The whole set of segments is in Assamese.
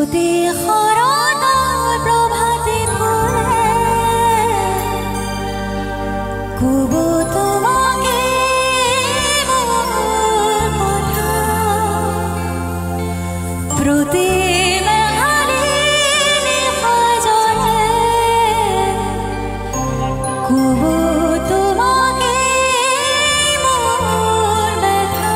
প্ৰতি শৰণৰ প্ৰভাতে ফুলে কব তোমাকে মোৰ কথা প্ৰতি মেঘালী নিশাজলে কব তোমাকে মোৰ ব্যথা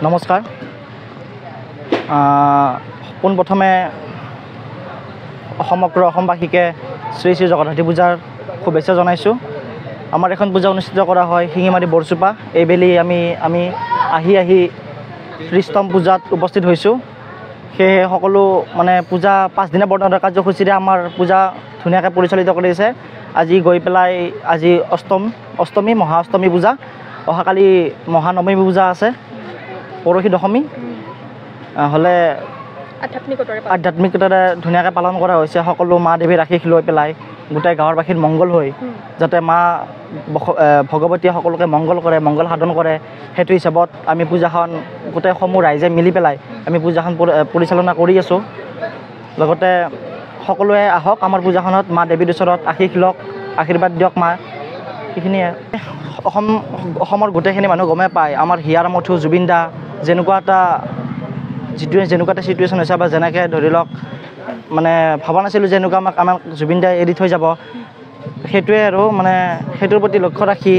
নমস্কাৰ পোনপ্ৰথমে সমগ্ৰ অসমবাসীকে শ্ৰী শ্ৰী জগন্নাথী পূজাৰ শুভেচ্ছা জনাইছোঁ। আমাৰ এখন পূজা অনুষ্ঠিত কৰা হয় শিঙিমাৰী বৰচুপা। এইবেলি আমি আহি ত্ৰিশতম পূজাত উপস্থিত হৈছোঁ। সেয়েহে সকলো মানে পূজা 5 দিনীয়া বৰ্ণাঢ্য কাৰ্যসূচীৰে আমাৰ পূজা ধুনীয়াকৈ পৰিচালিত কৰিছে। আজি গৈ পেলাই আজি অষ্টমী মহা অষ্টমী পূজা, অহাকালি মহানৱমী পূজা আছে, পৰহি দশমী হ'লে আধ্যাত্মিকতাৰে ধুনীয়াকৈ পালন কৰা হৈছে। সকলো মা দেৱীৰ আশীষ লৈ পেলাই গোটেই গাঁৱৰ বাসীৰ মংগল হৈ যাতে মা ভগৱতীয়ে সকলোকে মংগল কৰে, মংগল সাধন কৰে, সেইটো হিচাপত আমি পূজাখন গোটেই সমূহ ৰাইজে মিলি পেলাই আমি পূজাখন পৰিচালনা কৰি আছোঁ। লগতে সকলোৱে আহক আমাৰ পূজাখনত, মা দেৱীৰ ওচৰত আশীষ লওক, আশীৰ্বাদ দিয়ক মা। সেইখিনিয়ে অসমৰ গোটেইখিনি মানুহ গমেই পায় আমাৰ হিয়াৰ মঠু জুবিন দা যেনেকুৱা এটা চিটুৱেশ্যন হৈছে, বা যেনেকৈ ধৰি লওক মানে ভবা নাছিলোঁ যে এনেকুৱা আমাক জুবিন দাই এৰি থৈ যাব। সেইটোৱে আৰু মানে সেইটোৰ প্ৰতি লক্ষ্য ৰাখি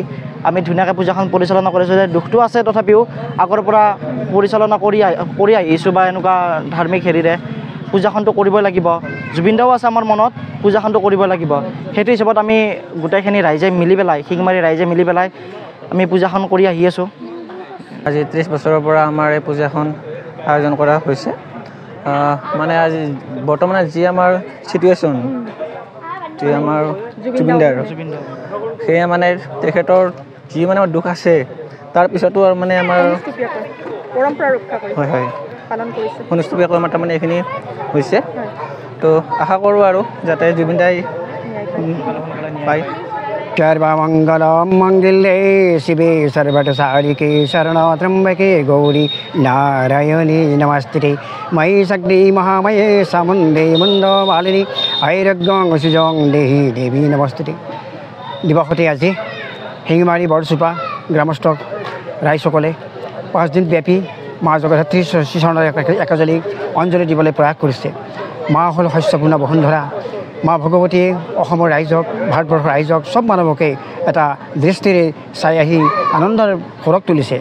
আমি ধুনীয়াকৈ পূজাখন পৰিচালনা কৰিছোঁ। যে দুখটো আছে তথাপিও আগৰ পৰা পৰিচালনা কৰি আহিছোঁ, বা এনেকুৱা ধাৰ্মিক হেৰিৰে পূজাখনটো কৰিবই লাগিব। জুবিন দাও আছে আমাৰ মনত, পূজাখনটো কৰিবই লাগিব। সেইটো হিচাপত আমি গোটেইখিনি ৰাইজে মিলি পেলাই, শিঙিমাৰী ৰাইজে মিলি পেলাই আমি পূজাখন কৰি আহি আছোঁ। আজি 30 বছৰৰ পৰা আমাৰ এই পূজাখন আয়োজন কৰা হৈছে। মানে আজি বৰ্তমান যি আমাৰ চিটুৱেশ্যন, যি আমাৰ জুবিনদাৰ, সেয়া মানে তেখেতৰ যি মানে দুখ আছে, তাৰপিছতো আৰু মানে আমাৰ পৰম্পৰা ৰক্ষা কৰি হয় পালন কৰিছে, অনুষ্ঠিতভাৱে আমাৰ তাৰমানে এইখিনি হৈছে। তো আশা কৰোঁ আৰু যাতে জুবিন দাই পায়। सर्वमंगलम मंगले शिवे सर्वसारिके शरणत्रंबके गौरी नारायणी नमस्ते मयि शक्ति महामये सामुंडे मुंडो मालिनी ऐरग्गं सुजं देहि देवी नमस्ते। दिवसते আজি শিঙিমাৰী বৰচুপা গ্ৰামস্থ ৰাইজসকলে 5 দিন ব্যাপী মা জগদ্ধাত্ৰী শ্ৰীচৰণৰ একাজলি অঞ্জলি দিবলৈ প্ৰয়াস কৰিছে। মা হ'ল শস্যপূৰ্ণ বসুন্ধৰা। মা ভগৱতীয়ে অসমৰ ৰাইজক, ভাৰতবৰ্ষৰ ৰাইজক, চব মানুহকে এটা দৃষ্টিৰে চাই আহি আনন্দৰ খৰক তুলিছে।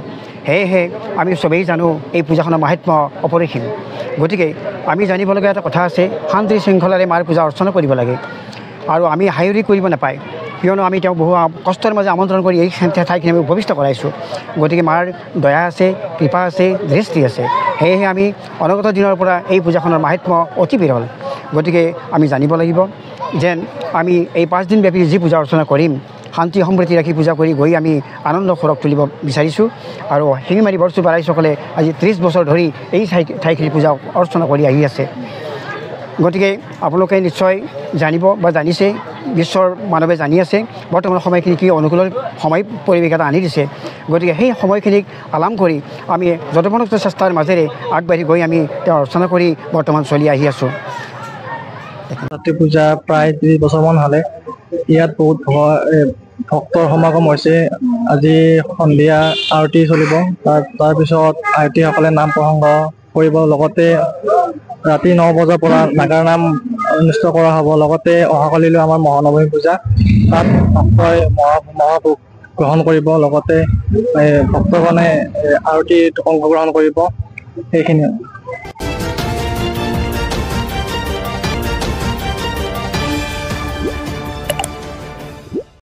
সেয়েহে আমি চবেই জানো এই পূজাখনৰ মাহাত্ম্য অপৰিসীম। গতিকে আমি জানিবলগীয়া এটা কথা আছে, শান্তি শৃংখলাৰে মাৰ পূজা অৰ্চনা কৰিব লাগে। আৰু আমি হাইৰি কৰিব নাপায়, কিয়নো আমি তেওঁ বহু কষ্টৰ মাজে আমন্ত্ৰণ কৰি এই ঠাইখিনি আমি উপবিষ্ট কৰাইছোঁ। গতিকে মাৰ দয়া আছে, কৃপা আছে, দৃষ্টি আছে। সেয়েহে আমি অনাগত দিনৰ পৰা এই পূজাখনৰ মাহাত্ম্য অতি বিৰল। গতিকে আমি জানিব লাগিব যেন আমি এই 5 দিন ব্যাপী যি পূজা অৰ্চনা কৰিম, শান্তি সম্প্ৰীতি ৰাখি পূজা কৰি গৈ আমি আনন্দ খৰক তুলিব বিচাৰিছোঁ। আৰু শিঙিমাৰী বৰচুপা ৰাইজসকলে আজি 30 বছৰ ধৰি এই ঠাইখিনি পূজা অৰ্চনা কৰি আহি আছে। গতিকে আপোনালোকে নিশ্চয় জানিব বা জানিছে, বিশ্বৰ মানৱে জানি আছে বৰ্তমান সময়খিনি কি অনুকূল সময় পৰিৱেশ এটা আনি দিছে। গতিকে সেই সময়খিনিক আলাম কৰি আমি যথোপযুক্ত চেষ্টাৰ মাজেৰে আগবাঢ়ি গৈ আমি তেওঁ অৰ্চনা কৰি বৰ্তমান চলি আহি আছোঁ। ৰাতি পূজা প্ৰায় 30 বছৰমান হ'লে ইয়াত বহুত ভক্তৰ সমাগম হৈছে। আজি সন্ধিয়া আৰতি চলিব, তাৰপিছত আয়তীসকলে নাম প্ৰসংগ কৰিব। লগতে ৰাতি 9 বজাৰ পৰা নাগাৰা নাম অনুষ্ঠিত কৰা হ'ব। লগতে অহাকালিলৈ আমাৰ মহানৱমী পূজা, তাত ভক্তই মহাভোগ গ্ৰহণ কৰিব। লগতে ভক্তগণে আৰতিত অংশগ্ৰহণ কৰিব। সেইখিনিয়ে।